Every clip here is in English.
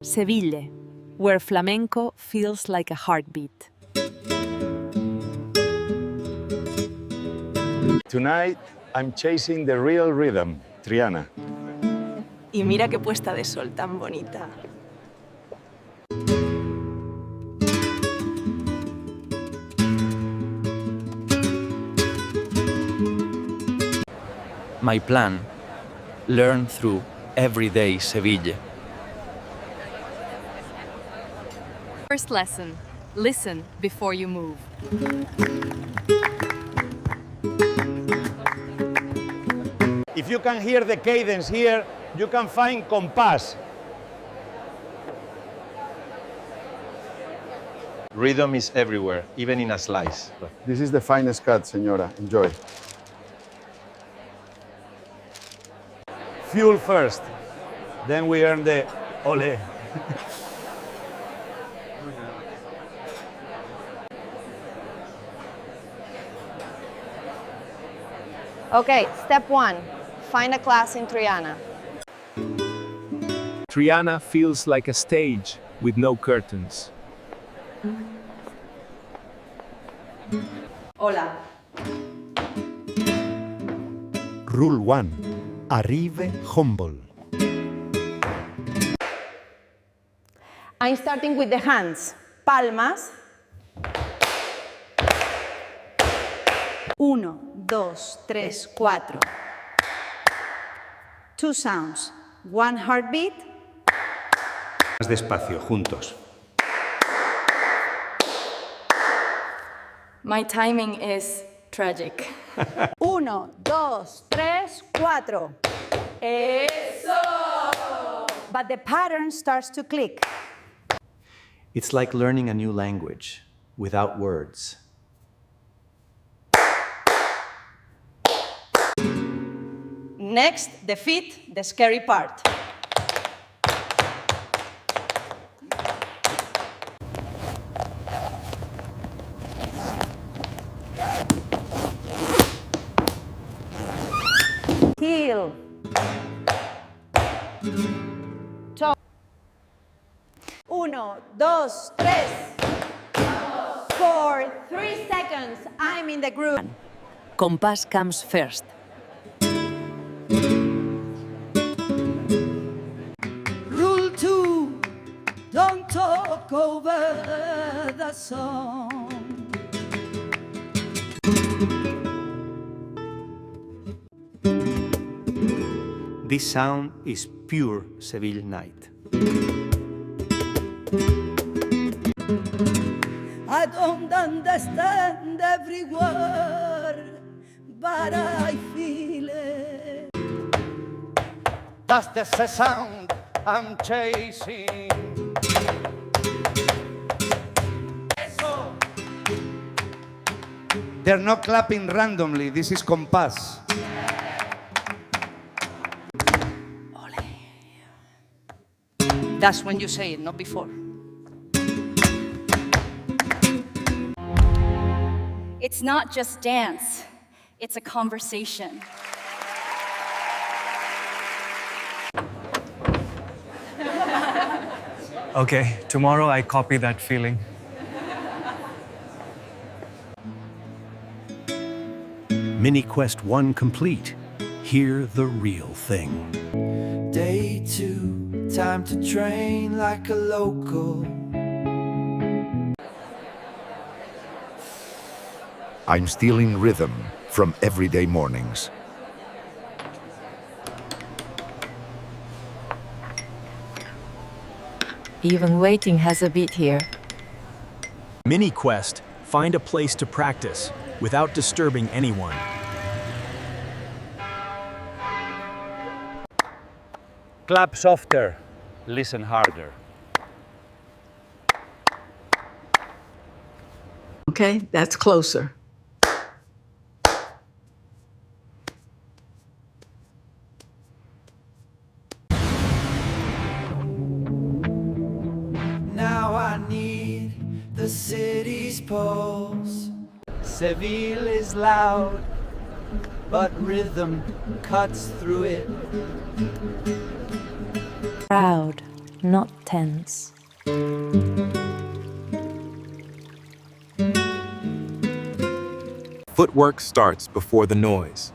Seville, where flamenco feels like a heartbeat. Tonight, I'm chasing the real rhythm, Triana. Y mira qué puesta de sol tan bonita. My plan: learn through everyday Seville. First lesson: listen before you move. If you can hear the cadence here, you can find compass. Rhythm is everywhere, even in a slice. This is the finest cut, señora. Enjoy. Fuel first, then we earn the ole. Okay, step 1. Find a class in Triana. Triana feels like a stage with no curtains. Hola. Rule 1. Arrive humble. I'm starting with the hands. Palmas. 1, 2, 3, 4. 2 sounds. 1 heartbeat. Más despacio, juntos. My timing is tragic. 1, 2, 3, 4. Eso! But the pattern starts to click. It's like learning a new language without words. Next, the feet, the scary part. Heel. Toe. 1, 2, 3. 4, 3 seconds. I'm in the groove. Compass comes first. Rule 2, don't talk over the song. This sound is pure Seville night. I don't understand every word, but I feel it. That's the sound I'm chasing. They're not clapping randomly. This is compass. That's when you say it, not before. It's not just dance, it's a conversation. Okay, tomorrow I copy that feeling. Mini Quest 1 complete. Hear the real thing. Day 2, time to train like a local. I'm stealing rhythm from everyday mornings. Even waiting has a beat here. Mini Quest: find a place to practice without disturbing anyone. Clap softer, listen harder. Okay, that's closer. Now I need the city's pulse. Seville is loud, but rhythm cuts through it. Proud, not tense. Footwork starts before the noise.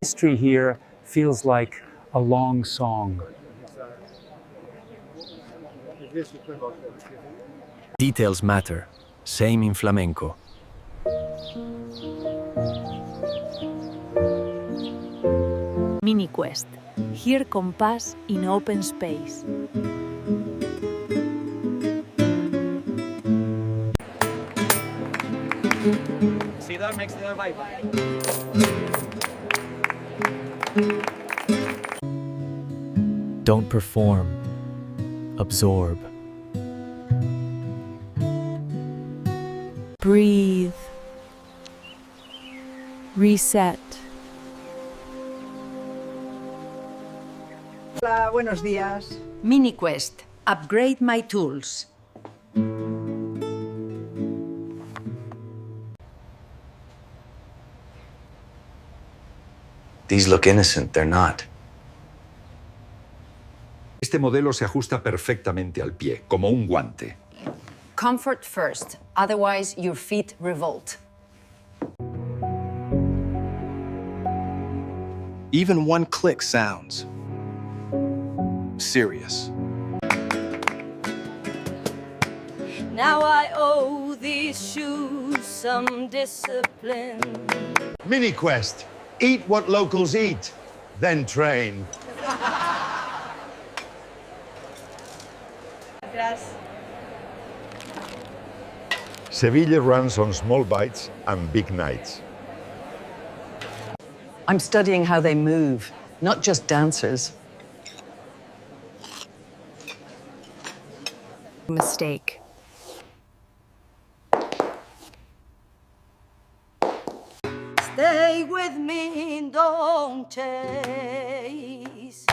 History here feels like a long song. Details matter. Same in flamenco. Mini quest. Hear compass in open space. Don't perform. Absorb. Breathe. Reset. Hola, buenos días. Mini quest. Upgrade my tools. These look innocent, they're not. Este modelo se ajusta perfectamente al pie, como un guante. Comfort first, otherwise your feet revolt. Even one click sounds serious. Now I owe these shoes some discipline. Mini quest. Eat what locals eat, then train. Seville runs on small bites and big nights. I'm studying how they move, not just dancers. Mistake. Stay with me, don't chase.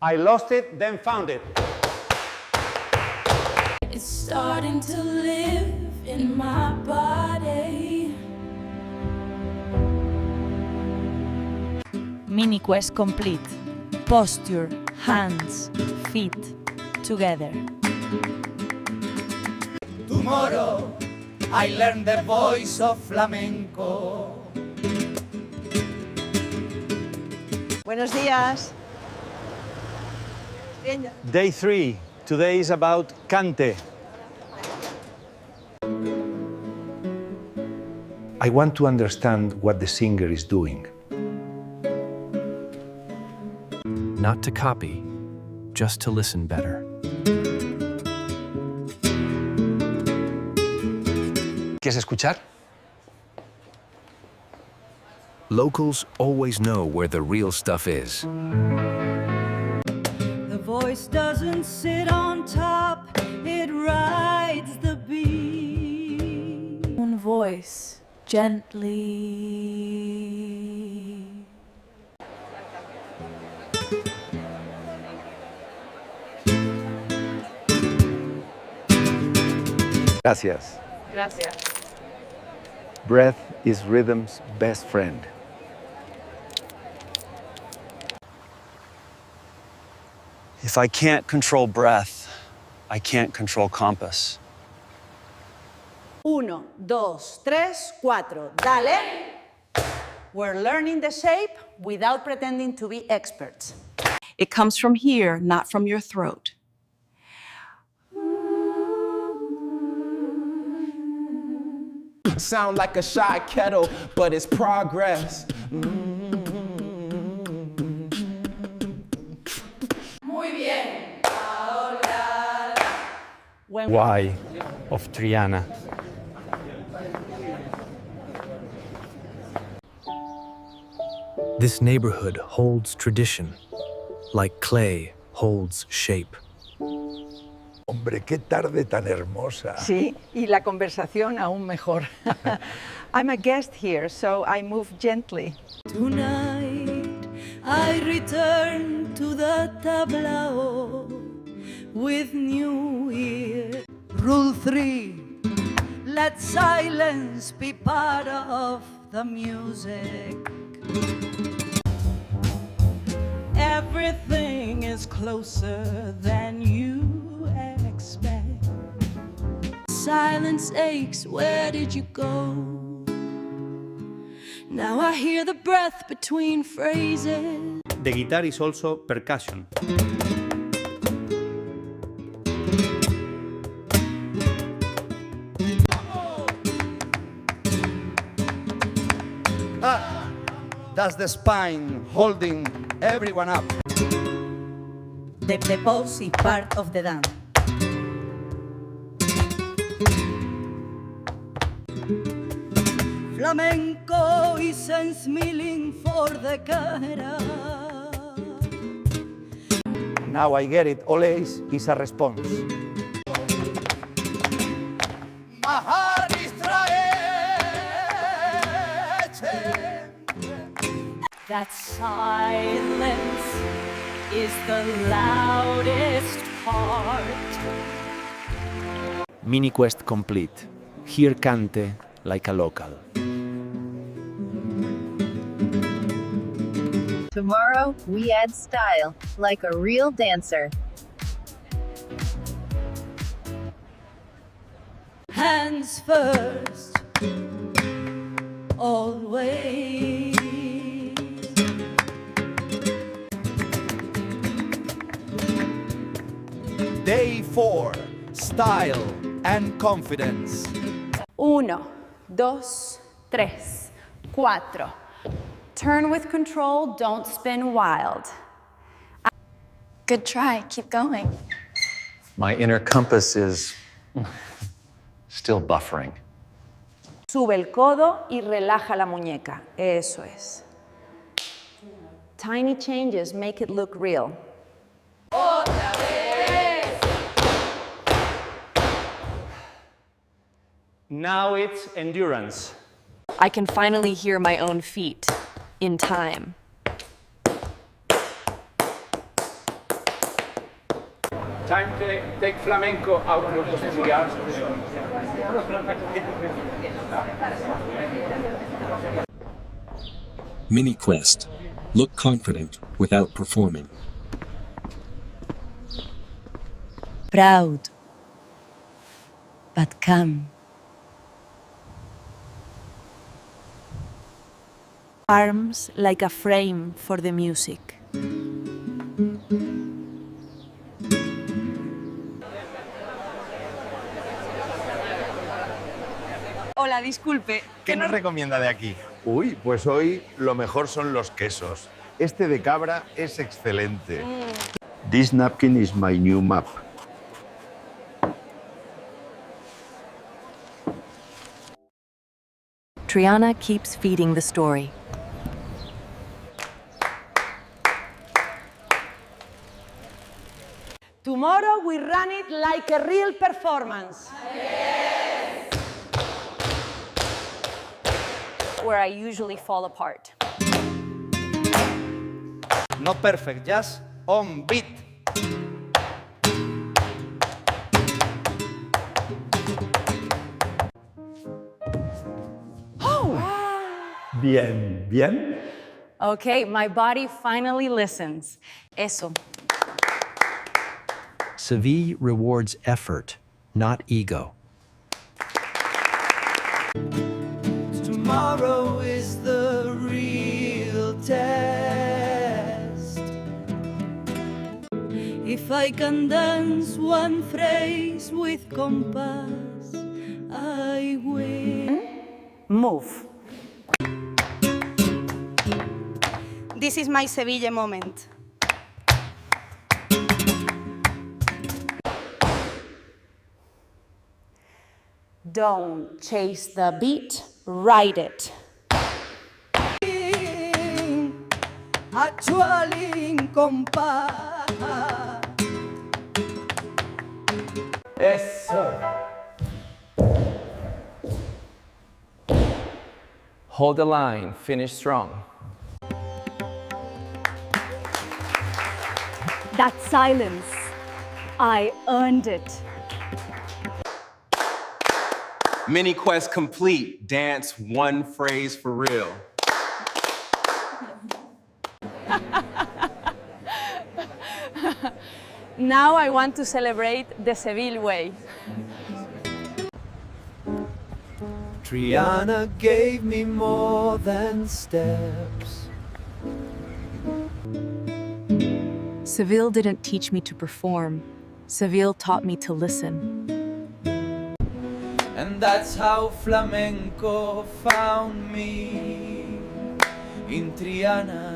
I lost it, then found it. It's starting to live in my body. Mini quest complete. Posture, hands, feet, together. Tomorrow, I learn the voice of flamenco. Buenos días. Day 3. Today is about cante. I want to understand what the singer is doing. Not to copy, just to listen better. ¿Quieres escuchar? Locals always know where the real stuff is. The voice doesn't sit on top, it rides the beat. One voice, gently. Gracias. Gracias. Breath is rhythm's best friend. If I can't control breath, I can't control compass. 1, 2, 3, 4. Dale. We're learning the shape without pretending to be experts. It comes from here, not from your throat. Sound like a shy kettle, but it's progress. Muy bien. Why of Triana. This neighborhood holds tradition, like clay holds shape. Hombre, qué tarde tan hermosa. Sí, y la conversación aún mejor. I'm a guest here, so I move gently. Tonight I return to the tablao with new ear. Rule 3, let silence be part of the music. Everything is closer than you expect. Silence aches, where did you go? Now I hear the breath between phrases. The guitar is also percussion. That's the spine holding everyone up. The pose is part of the dance. Flamenco isn't smiling for the camera. Now I get it. Always is a response. My heart is That silence is the loudest part. Mini quest complete. Here cante like a local. Tomorrow, we add style, like a real dancer. Hands first, always. Day 4, style and confidence. 1, 2, 3, 4. Turn with control, don't spin wild. Good try, keep going. My inner compass is still buffering. Sube el codo y relaja la muñeca. Eso es. Tiny changes make it look real. Now it's endurance. I can finally hear my own feet in time. Time to take flamenco out of the studio. Mini quest. Look confident without performing. Proud, but calm. Arms like a frame for the music. Hola, disculpe. ¿Qué nos recomienda de aquí? Uy, pues hoy lo mejor son los quesos. Este de cabra es excelente. This napkin is my new map. Triana keeps feeding the story. Tomorrow we run it like a real performance. Where I usually fall apart. Not perfect, just on beat. Bien, bien. Okay, my body finally listens. Eso. Seville rewards effort, not ego. Tomorrow is the real test. If I can dance one phrase with compass, I will. Move. This is my Seville moment. Don't chase the beat, ride it. Actually in compás. Eso. Hold the line, finish strong. That silence, I earned it. Mini quest complete. Dance one phrase for real. Now I want to celebrate the Seville way. Triana gave me more than steps. Seville didn't teach me to perform. Seville taught me to listen. And that's how flamenco found me in Triana.